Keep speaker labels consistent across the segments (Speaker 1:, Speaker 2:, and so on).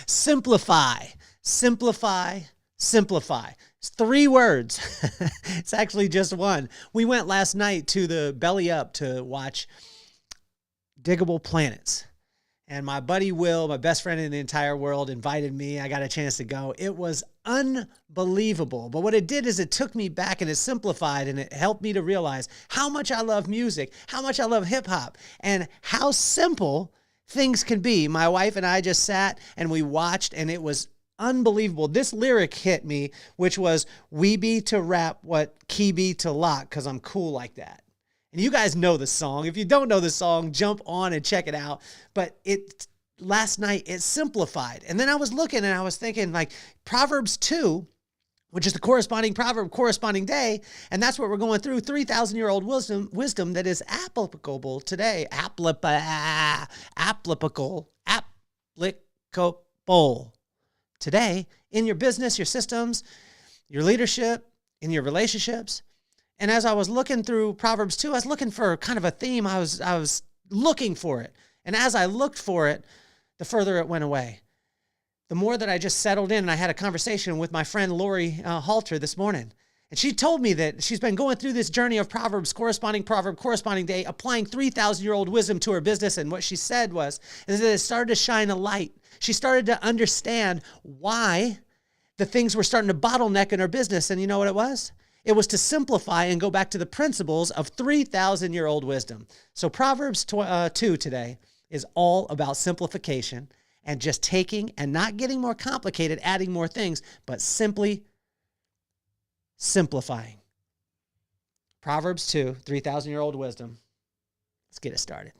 Speaker 1: Simplify, simplify, simplify. It's 3 words. It's actually just one. We went last night to the Belly Up to watch Diggable Planets. And my buddy Will, my best friend in the entire world, invited me. I got a chance to go. It was unbelievable. But what it did is it took me back and it simplified and it helped me to realize how much I love music, how much I love hip hop, and how simple things can be. My wife and I just sat and we watched, and it was unbelievable. This lyric hit me, which was, "We be to rap what key be to lock, because I'm cool like that." And you guys know the song. If you don't know the song, jump on and check it out. But last night, it simplified. And then I was looking and I was thinking, like, Proverbs 2, which is the corresponding proverb, corresponding day, and that's what we're going through, 3,000-year-old wisdom that is applicable today. Applicable today in your business, your systems, your leadership, in your relationships. And as I was looking through Proverbs 2, I was looking for kind of a theme. I was looking for it. And as I looked for it, the further it went away. The more that I just settled in, and I had a conversation with my friend Lori Halter this morning. And she told me that she's been going through this journey of Proverbs, corresponding proverb, corresponding day, applying 3,000-year-old wisdom to her business. And what she said is that it started to shine a light. She started to understand why the things were starting to bottleneck in her business. And you know what it was? It was to simplify and go back to the principles of 3,000-year-old wisdom. So Proverbs 2 today is all about simplification and just taking and not getting more complicated, adding more things, but simply simplifying. Proverbs 2, 3,000-year-old wisdom. Let's get it started.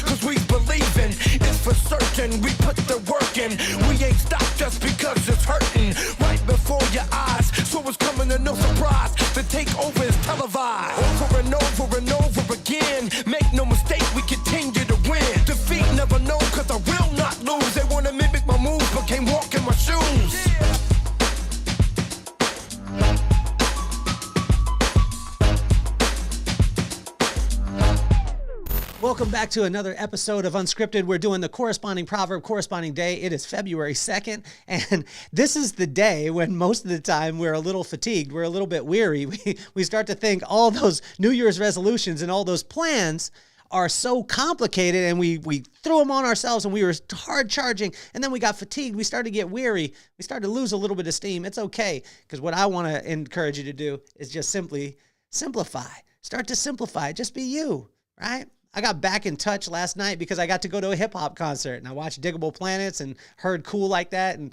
Speaker 2: Cause we believin', it's for certain, we put the work in. We ain't stopped just because it's hurting. Right before your eyes, so it's coming to no surprise. The takeover is televised. Over and over and over again. Make no mistake, we continue to win. Defeat never known, cause I will not lose. They wanna mimic my moves, but can't walk in my shoes.
Speaker 1: Welcome back to another episode of Unscripted. We're doing the corresponding proverb, corresponding day. It is February 2nd, and this is the day when most of the time we're a little fatigued. We're a little bit weary. We start to think all those New Year's resolutions and all those plans are so complicated, and we threw them on ourselves, and we were hard charging, and then we got fatigued. We started to get weary. We started to lose a little bit of steam. It's okay, because what I want to encourage you to do is just simply simplify. Start to simplify. Just be you, right? I got back in touch last night because I got to go to a hip hop concert and I watched Diggable Planets and heard Cool Like That. And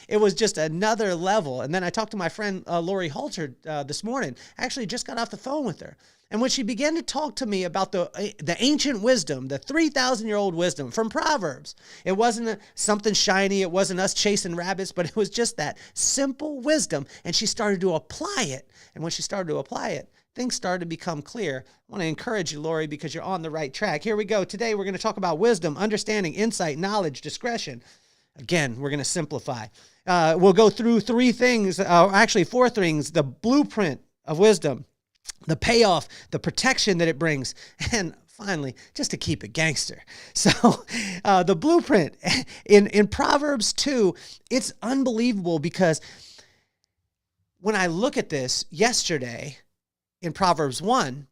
Speaker 1: it was just another level. And then I talked to my friend Lori Halter this morning. I actually just got off the phone with her. And when she began to talk to me about the ancient wisdom, the 3,000-year-old wisdom from Proverbs, it wasn't something shiny. It wasn't us chasing rabbits, but it was just that simple wisdom. And she started to apply it. And when she started to apply it, things started to become clear. I want to encourage you, Lori, because you're on the right track. Here we go. Today, we're going to talk about wisdom, understanding, insight, knowledge, discretion. Again, we're going to simplify. We'll go through 4 things, the blueprint of wisdom, the payoff, the protection that it brings, and finally, just to keep it gangster. So the blueprint in Proverbs 2, it's unbelievable because when I look at this yesterday, in Proverbs 1,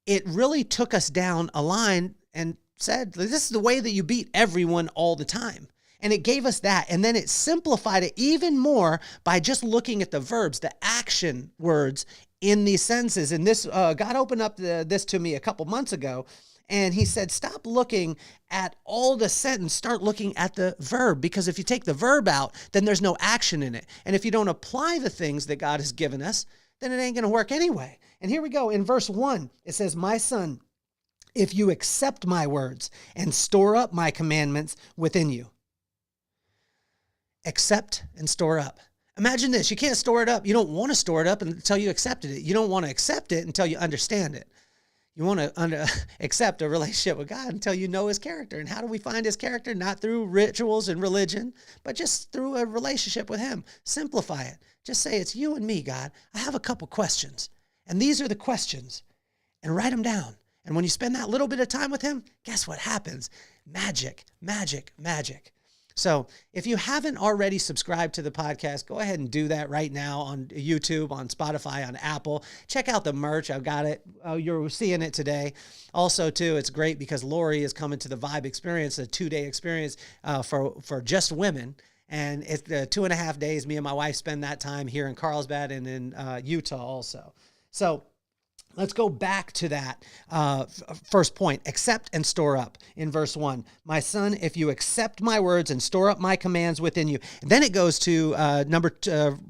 Speaker 1: it really took us down a line and said, this is the way that you beat everyone all the time. And it gave us that. And then it simplified it even more by just looking at the verbs, the action words in these sentences. And this, God opened up this to me a couple months ago. And he said, stop looking at all the sentence, start looking at the verb. Because if you take the verb out, then there's no action in it. And if you don't apply the things that God has given us, then it ain't going to work anyway. And here we go. In verse 1, it says, my son, if you accept my words and store up my commandments within you. accept and store up. Imagine this. You can't store it up. You don't want to store it up until you accepted it. You don't want to accept it until you understand it. You want to accept a relationship with God until you know his character. And how do we find his character? Not through rituals and religion, but just through a relationship with him. Simplify it. Just say, it's you and me, God. I have a couple questions. And these are the questions. And write them down. And when you spend that little bit of time with him, guess what happens? Magic, magic, magic. So if you haven't already subscribed to the podcast, go ahead and do that right now on YouTube, on Spotify, on Apple. Check out the merch. I've got it. You're seeing it today. Also, too, it's great because Lori is coming to the Vibe Experience, a 2-day experience for just women. And it's 2.5 days. Me and my wife spend that time here in Carlsbad and in Utah also. So let's go back to that first point, accept and store up in verse 1. My son, if you accept my words and store up my commands within you. And then it goes to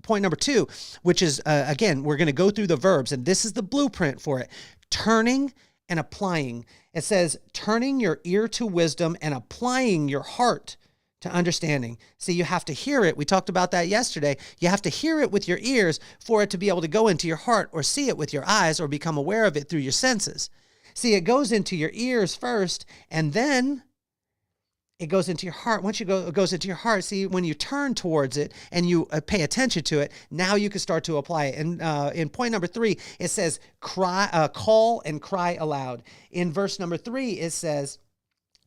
Speaker 1: point number 2, which is, again, we're going to go through the verbs, and this is the blueprint for it. Turning and applying. It says, turning your ear to wisdom and applying your heart to understanding. See, you have to hear it. We talked about that yesterday. You have to hear it with your ears for it to be able to go into your heart, or see it with your eyes, or become aware of it through your senses. See, it goes into your ears first, and then it goes into your heart. Once it goes into your heart, see, when you turn towards it and you pay attention to it, now you can start to apply it. And in point number 3, it says, call and cry aloud. In verse number 3, it says,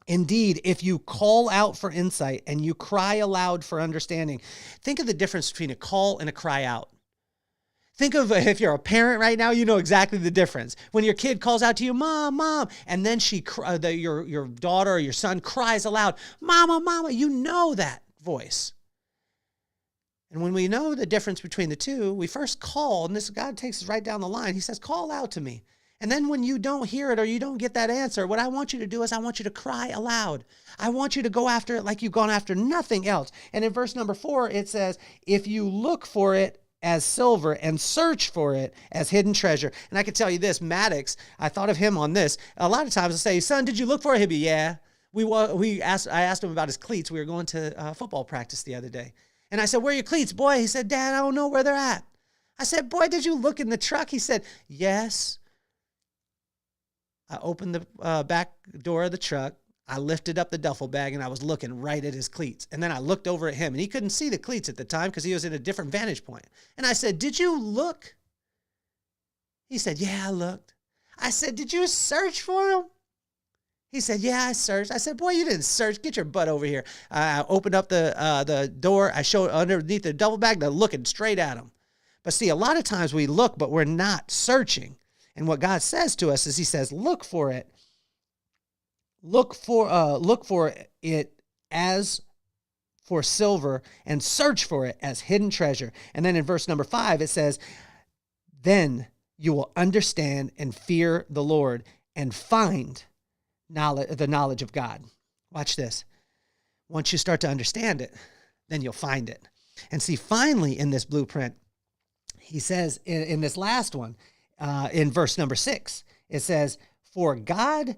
Speaker 1: indeed, if you call out for insight and you cry aloud for understanding. Think of the difference between a call and a cry out. Think of, if you're a parent right now, you know exactly the difference. When your kid calls out to you, Mom, Mom, and then your daughter or your son cries aloud, Mama, Mama, you know that voice. And when we know the difference between the two, we first call, and this God takes us right down the line. He says, call out to me. And then when you don't hear it or you don't get that answer, what I want you to do is I want you to cry aloud. I want you to go after it like you've gone after nothing else. And in verse number 4, it says, if you look for it as silver and search for it as hidden treasure. And I can tell you this, Maddox, I thought of him on this. A lot of times I say, son, did you look for it? He'd be, yeah. I asked him about his cleats. We were going to football practice the other day. And I said, where are your cleats, boy? He said, Dad, I don't know where they're at. I said, boy, did you look in the truck? He said, yes. I opened the back door of the truck. I lifted up the duffel bag and I was looking right at his cleats. And then I looked over at him and he couldn't see the cleats at the time because he was at a different vantage point. And I said, did you look? He said, yeah, I looked. I said, did you search for him? He said, yeah, I searched. I said, boy, you didn't search. Get your butt over here. I opened up the door. I showed underneath the duffel bag, they're looking straight at him. But see, a lot of times we look, but we're not searching. And what God says to us is he says, look for it. Look for it as for silver and search for it as hidden treasure. And then in verse number 5, it says, then you will understand and fear the Lord and find the knowledge of God. Watch this. Once you start to understand it, then you'll find it. And see, finally in this blueprint, he says in this last one, in verse number 6, it says, for the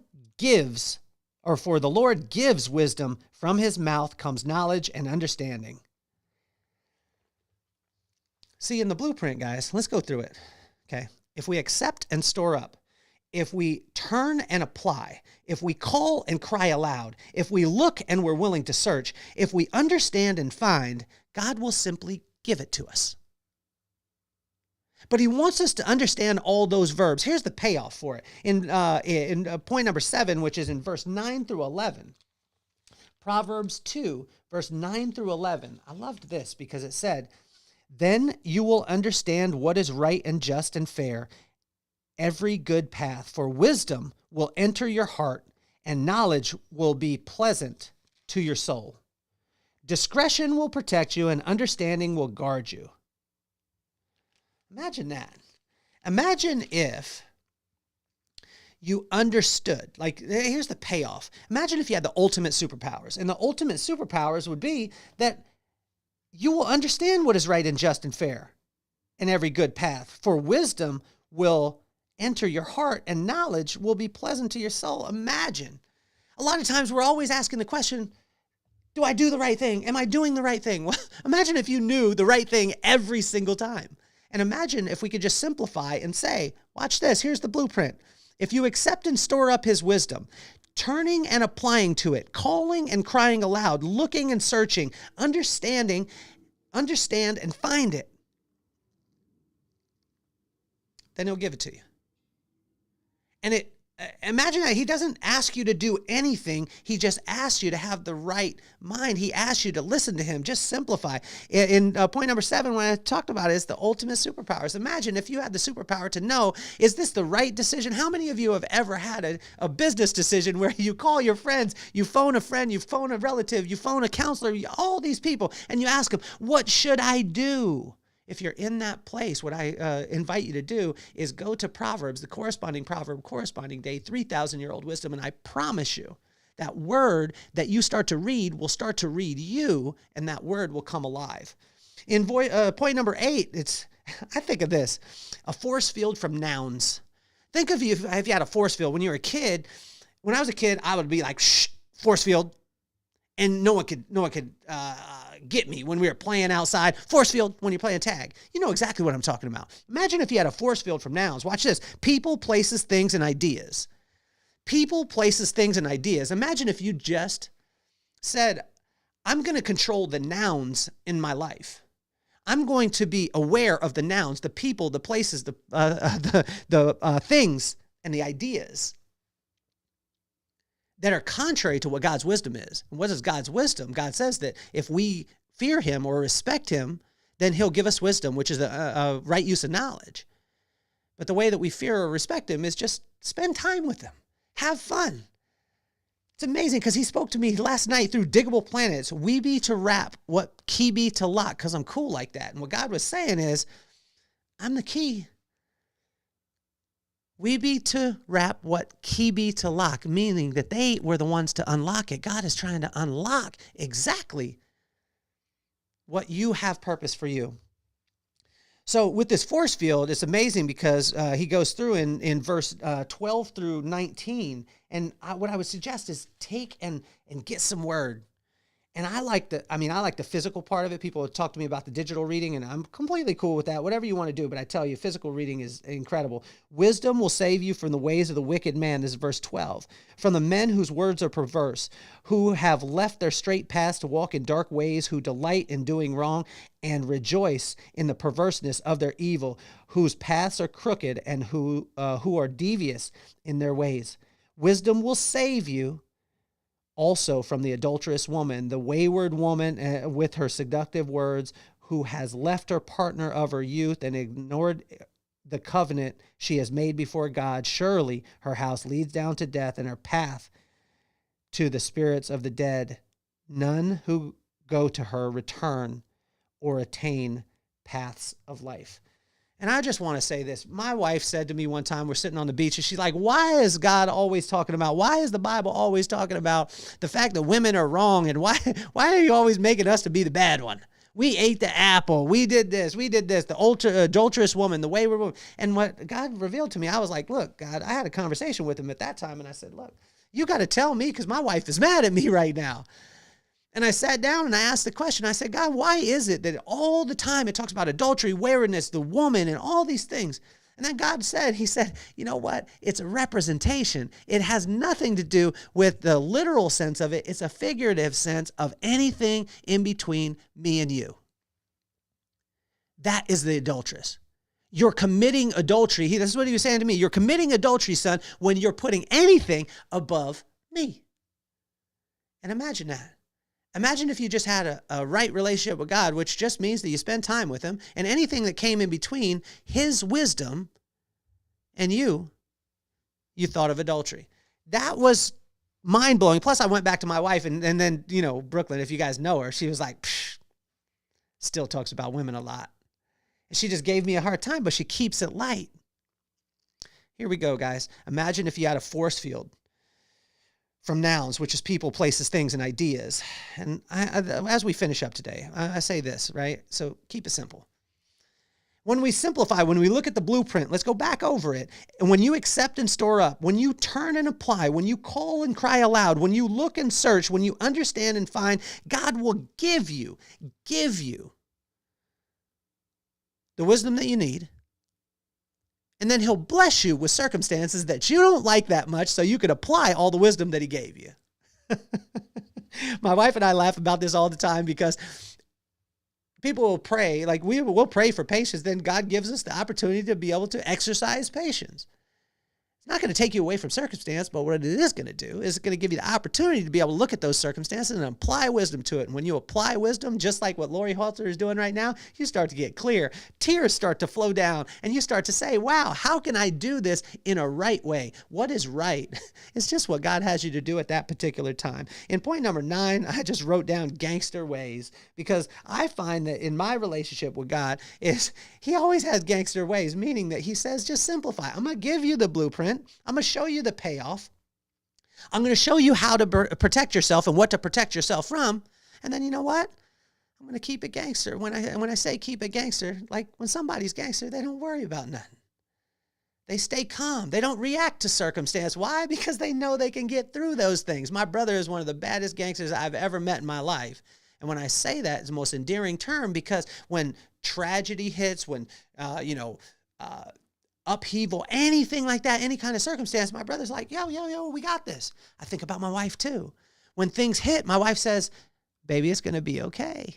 Speaker 1: Lord gives wisdom, from his mouth comes knowledge and understanding. See, in the blueprint, guys, let's go through it. Okay. If we accept and store up, if we turn and apply, if we call and cry aloud, if we look and we're willing to search, if we understand and find, God will simply give it to us. But he wants us to understand all those verbs. Here's the payoff for it. In point number 7, which is in verse 9 through 11, Proverbs 2, verse 9 through 11. I loved this because it said, then you will understand what is right and just and fair, every good path. For wisdom will enter your heart, and knowledge will be pleasant to your soul. Discretion will protect you, and understanding will guard you. Imagine that. Imagine if you understood, like, here's the payoff. Imagine if you had the ultimate superpowers, and the ultimate superpowers would be that you will understand what is right and just and fair and every good path. For wisdom will enter your heart, and knowledge will be pleasant to your soul. Imagine. A lot of times we're always asking the question, Do I do the right thing? Am I doing the right thing? Well, imagine if you knew the right thing every single time. And imagine if we could just simplify and say, watch this, here's the blueprint. If you accept and store up his wisdom, turning and applying to it, calling and crying aloud, looking and searching, understand and find it, then he'll give it to you. And imagine that he doesn't ask you to do anything. He just asks you to have the right mind. He asks you to listen to him. Just simplify. In point number 7, when I talked about it, is the ultimate superpowers. Imagine if you had the superpower to know, is this the right decision? How many of you have ever had a business decision where you call your friends, you phone a friend, you phone a relative, you phone a counselor, all these people, and you ask them, what should I do? If you're in that place, what I invite you to do is go to Proverbs, the corresponding proverb, corresponding day, 3,000-year-old wisdom, and I promise you that word that you start to read will start to read you, and that word will come alive. In point number 8, I think of this, a force field from nouns. Think of if you had a force field when you were a kid. When I was a kid, I would be like, shh, force field, and no one could get me when we were playing outside. Force field when you're playing tag. You know exactly what I'm talking about. Imagine if you had a force field from nouns. Watch this. People, places, things, and ideas. People, places, things, and ideas. Imagine if you just said, I'm going to control the nouns in my life. I'm going to be aware of the nouns, the people, the places, the things, and the ideas that are contrary to what God's wisdom is. And what is God's wisdom? God says that if we fear him or respect him, then he'll give us wisdom, which is a right use of knowledge. But the way that we fear or respect him is just spend time with him. Have fun. It's amazing because he spoke to me last night through Diggable Planets. We be to wrap what key be to lock, because I'm cool like that. And what God was saying is, I'm the key. We be to wrap what key be to lock, meaning that they were the ones to unlock it. God is trying to unlock exactly what you have purpose for you. So with this force field, it's amazing because he goes through in verse 12 through 19. And what I would suggest is take and get some word. And I like the physical part of it. People talk to me about the digital reading, and I'm completely cool with that. Whatever you want to do, but I tell you, physical reading is incredible. Wisdom will save you from the ways of the wicked man. This is verse 12. From the men whose words are perverse, who have left their straight paths to walk in dark ways, who delight in doing wrong and rejoice in the perverseness of their evil, whose paths are crooked and who are devious in their ways. Wisdom will save you also from the adulterous woman, the wayward woman with her seductive words, who has left her partner of her youth and ignored the covenant she has made before God. Surely her house leads down to death, and her path to the spirits of the dead. None who go to her return or attain paths of life. And I just want to say this. My wife said to me one time, we're sitting on the beach, and she's like, why is God always talking about, why is the Bible always talking about the fact that women are wrong? And why are you always making us to be the bad one? We ate the apple. We did this. The adulterous woman, the wayward woman. And what God revealed to me, I was like, look, God, I had a conversation with him at that time. And I said, look, you got to tell me because my wife is mad at me right now. And I sat down and I asked the question. I said, God, why is it that all the time it talks about adultery, waywardness, the woman, and all these things? And then God said, he said, you know what? It's a representation. It has nothing to do with the literal sense of it. It's a figurative sense of anything in between me and you. That is the adulteress. You're committing adultery. This is what he was saying to me. You're committing adultery, son, when you're putting anything above me. And imagine that. Imagine if you just had a right relationship with God, which just means that you spend time with him, and anything that came in between his wisdom and you thought of adultery. That was mind-blowing. Plus, I went back to my wife, and then, Brooklyn, if you guys know her, she was like, psh, still talks about women a lot. And she just gave me a hard time, but she keeps it light. Here we go, guys. Imagine if you had a force field from nouns, which is people, places, things, and ideas. And as we finish up today, I say this, right? So keep it simple. When we simplify, when we look at the blueprint, let's go back over it. And when you accept and store up, when you turn and apply, when you call and cry aloud, when you look and search, when you understand and find, God will give you the wisdom that you need. And then he'll bless you with circumstances that you don't like that much so you could apply all the wisdom that he gave you. My wife and I laugh about this all the time because people will pray, like we'll pray for patience, then God gives us the opportunity to be able to exercise patience. It's not going to take you away from circumstance, but what it is going to do is it's going to give you the opportunity to be able to look at those circumstances and apply wisdom to it. And when you apply wisdom, just like what Lori Halter is doing right now, you start to get clear. Tears start to flow down, and you start to say, wow, how can I do this in a right way? What is right? It's just what God has you to do at that particular time. In point number 9, I just wrote down gangster ways, because I find that in my relationship with God is he always has gangster ways, meaning that he says, just simplify. I'm going to give you the blueprint. I'm going to show you the payoff. I'm going to show you how to protect yourself and what to protect yourself from. And then you know what? I'm going to keep it gangster. When I say keep it gangster, like when somebody's gangster, they don't worry about nothing. They stay calm. They don't react to circumstance. Why? Because they know they can get through those things. My brother is one of the baddest gangsters I've ever met in my life. And when I say that, it's the most endearing term, because when tragedy hits, when, upheaval, anything like that, any kind of circumstance, my brother's like, yo, we got this. I think about my wife too. When things hit, my wife says, baby, it's going to be okay.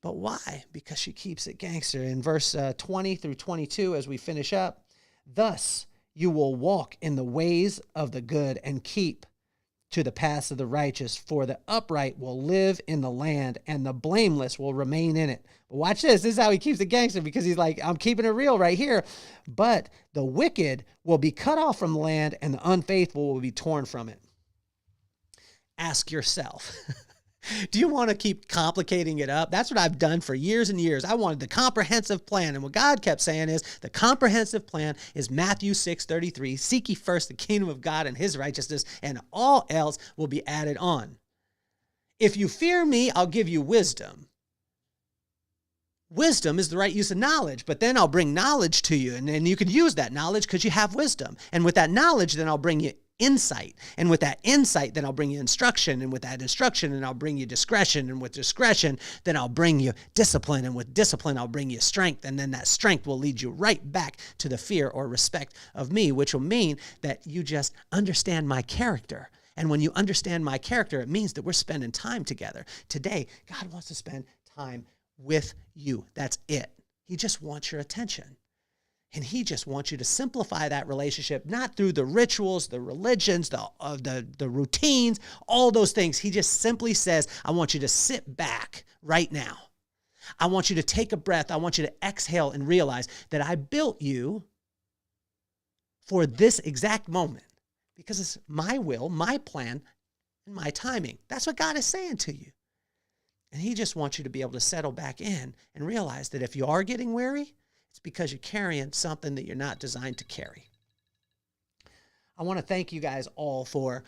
Speaker 1: But why? Because she keeps it gangster. In verse 20 through 22, as we finish up, thus you will walk in the ways of the good and keep to the paths of the righteous, for the upright will live in the land and the blameless will remain in it. But watch this. This is how he keeps it gangster, because he's like, I'm keeping it real right here. But the wicked will be cut off from the land and the unfaithful will be torn from it. Ask yourself, do you want to keep complicating it up? That's what I've done for years and years. I wanted the comprehensive plan. And what God kept saying is the comprehensive plan is Matthew 6:33. Seek ye first the kingdom of God and his righteousness, and all else will be added on. If you fear me, I'll give you wisdom. Wisdom is the right use of knowledge, but then I'll bring knowledge to you, and then you can use that knowledge because you have wisdom. And with that knowledge, then I'll bring you insight. And with that insight, then I'll bring you instruction. And with that instruction, then I'll bring you discretion. And with discretion, then I'll bring you discipline. And with discipline, I'll bring you strength. And then that strength will lead you right back to the fear or respect of me, which will mean that you just understand my character. And when you understand my character, it means that we're spending time together. Today, God wants to spend time with you. That's it. He just wants your attention. And he just wants you to simplify that relationship, not through the rituals, the religions, the routines, all those things. He just simply says, I want you to sit back right now. I want you to take a breath. I want you to exhale and realize that I built you for this exact moment, because it's my will, my plan, and my timing. That's what God is saying to you. And he just wants you to be able to settle back in and realize that if you are getting weary, it's because you're carrying something that you're not designed to carry. I want to thank you guys all for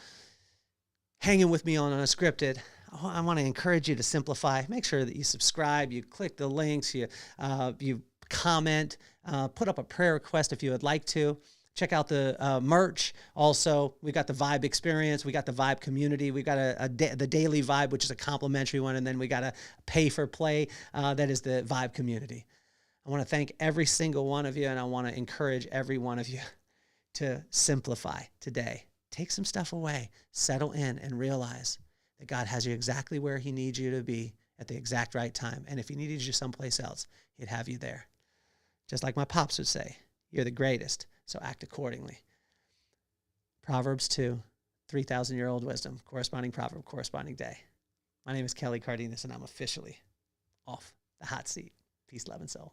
Speaker 1: hanging with me on Unscripted. I want to encourage you to simplify. Make sure that you subscribe, you click the links, you comment, put up a prayer request if you would like to. Check out the merch. Also, we got the Vibe Experience. We got the Vibe Community. We got the Daily Vibe, which is a complimentary one. And then we got a Pay for Play that is the Vibe Community. I want to thank every single one of you, and I want to encourage every one of you to simplify today. Take some stuff away, settle in, and realize that God has you exactly where he needs you to be at the exact right time. And if he needed you someplace else, he'd have you there. Just like my pops would say, you're the greatest, so act accordingly. Proverbs 2, 3,000-year-old wisdom, corresponding proverb, corresponding day. My name is Kelly Cardenas, and I'm officially off the hot seat. Peace, love, and soul.